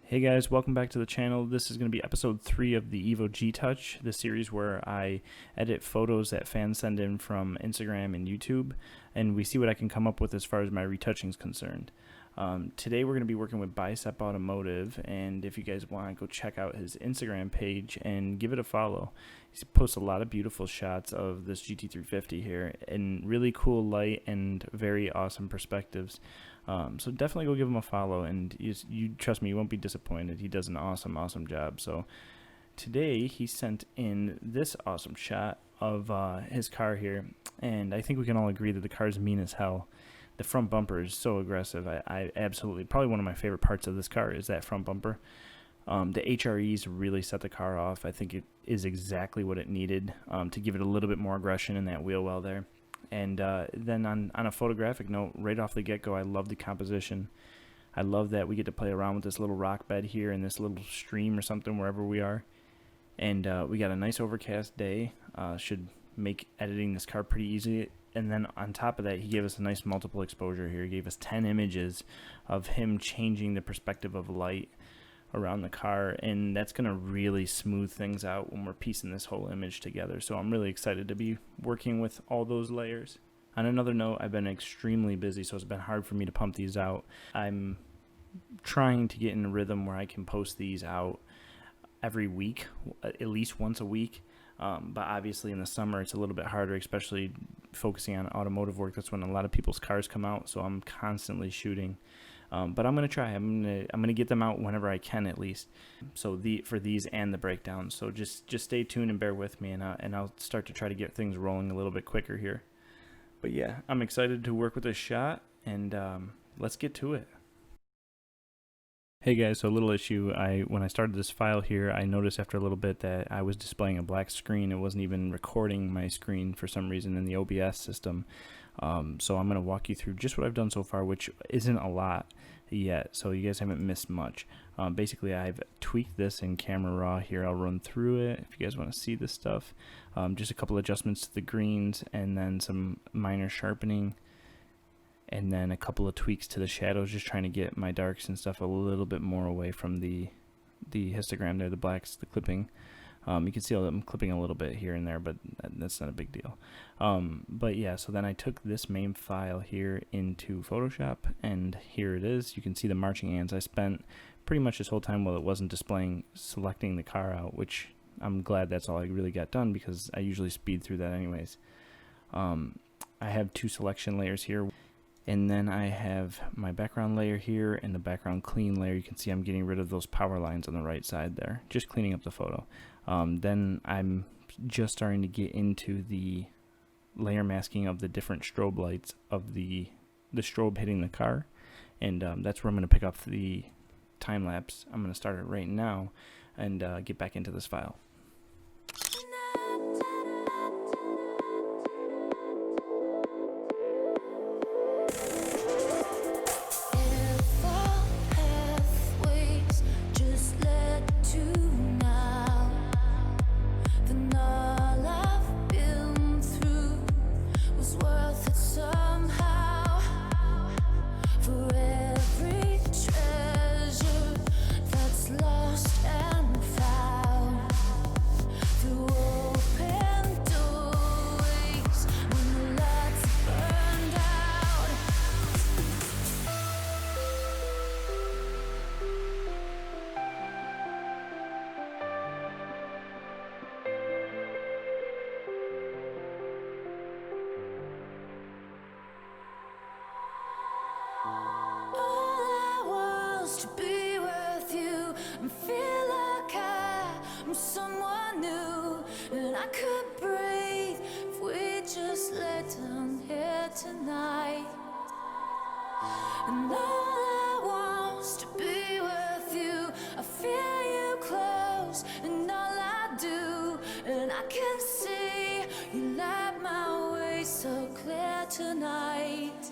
Hey guys, welcome back to the channel. This is going to be episode 3 of the EvoG Touch, the series where I edit photos that fans send in from Instagram and YouTube, and we see what I can come up with as far as my retouching is concerned. Today we're going to be working with Bicep Automotive, and if you guys want to go check out his Instagram page and give it a follow. He posts a lot of beautiful shots of this GT350 here in really cool light and very awesome perspectives. So definitely go give him a follow, and you trust me, you won't be disappointed. He does an awesome job. So today he sent in this awesome shot of his car here, and I think we can all agree that the car is mean as hell. The front bumper is so aggressive. I absolutely, probably one of my favorite parts of this car is that front bumper. The HREs really set the car off. I think it is exactly what it needed to give it a little bit more aggression in that wheel well there. And then on a photographic note, right off the get-go, I love the composition. I love that we get to play around with this little rock bed here and this little stream or something wherever we are. And we got a nice overcast day. Should make editing this car pretty easy. And then on top of that, he gave us a nice multiple exposure here. He gave us 10 images of him changing the perspective of light around the car, and that's going to really smooth things out when we're piecing this whole image together. So I'm really excited to be working with all those layers. On another note, I've been extremely busy, so it's been hard for me to pump these out. I'm trying to get in a rhythm where I can post these out every week, at least once a week. But obviously in the summer it's a little bit harder, especially focusing on automotive work. That's when a lot of people's cars come out, so I'm constantly shooting. But I'm gonna try. I'm gonna get them out whenever I can, at least. So for these and the breakdowns. So just stay tuned and bear with me, and I'll start to try to get things rolling a little bit quicker here. But yeah, I'm excited to work with this shot, and let's get to it. Hey guys, so a little issue. When I started this file here, I noticed after a little bit that I was displaying a black screen. It wasn't even recording my screen for some reason in the OBS system. So I'm going to walk you through just what I've done so far, which isn't a lot yet, so you guys haven't missed much. Basically, I've tweaked this in Camera Raw here. I'll run through it if you guys want to see this stuff. Just a couple adjustments to the greens, and then some minor sharpening, and then a couple of tweaks to the shadows, just trying to get my darks and stuff a little bit more away from the histogram there, the blacks, the clipping. You can see I'm clipping a little bit here and there, but that's not a big deal. But yeah, so then I took this main file here into Photoshop, and here it is. You can see the marching ants. I spent pretty much this whole time while it wasn't displaying selecting the car out, which I'm glad that's all I really got done, because I usually speed through that anyways. I have two selection layers here. And then I have my background layer here and the background clean layer. You can see I'm getting rid of those power lines on the right side there, just cleaning up the photo. Then I'm just starting to get into the layer masking of the different strobe lights of the strobe hitting the car. And that's where I'm going to pick up the time lapse. I'm going to start it right now and get back into this file. To be with you and feel like I'm someone new, and I could breathe if we just lay down here tonight. And all I want's to be with you. I feel you close and all I do, and I can see you light my way so clear tonight.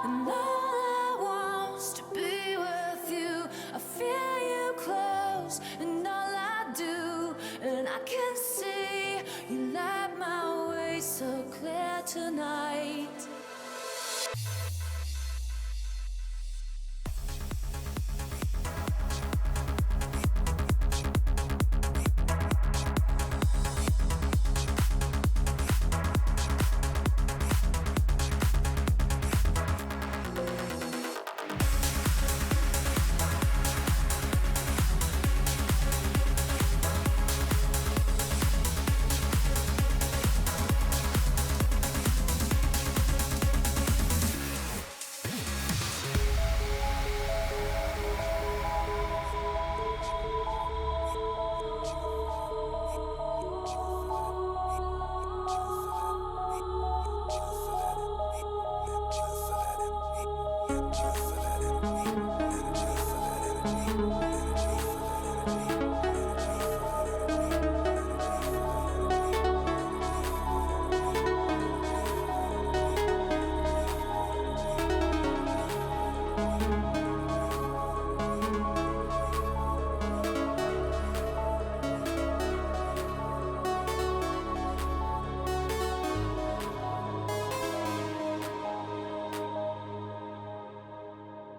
And all I want's to be with you. I feel you close in all I do. And I can see you light my way so clear tonight.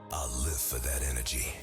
I'll live for that energy.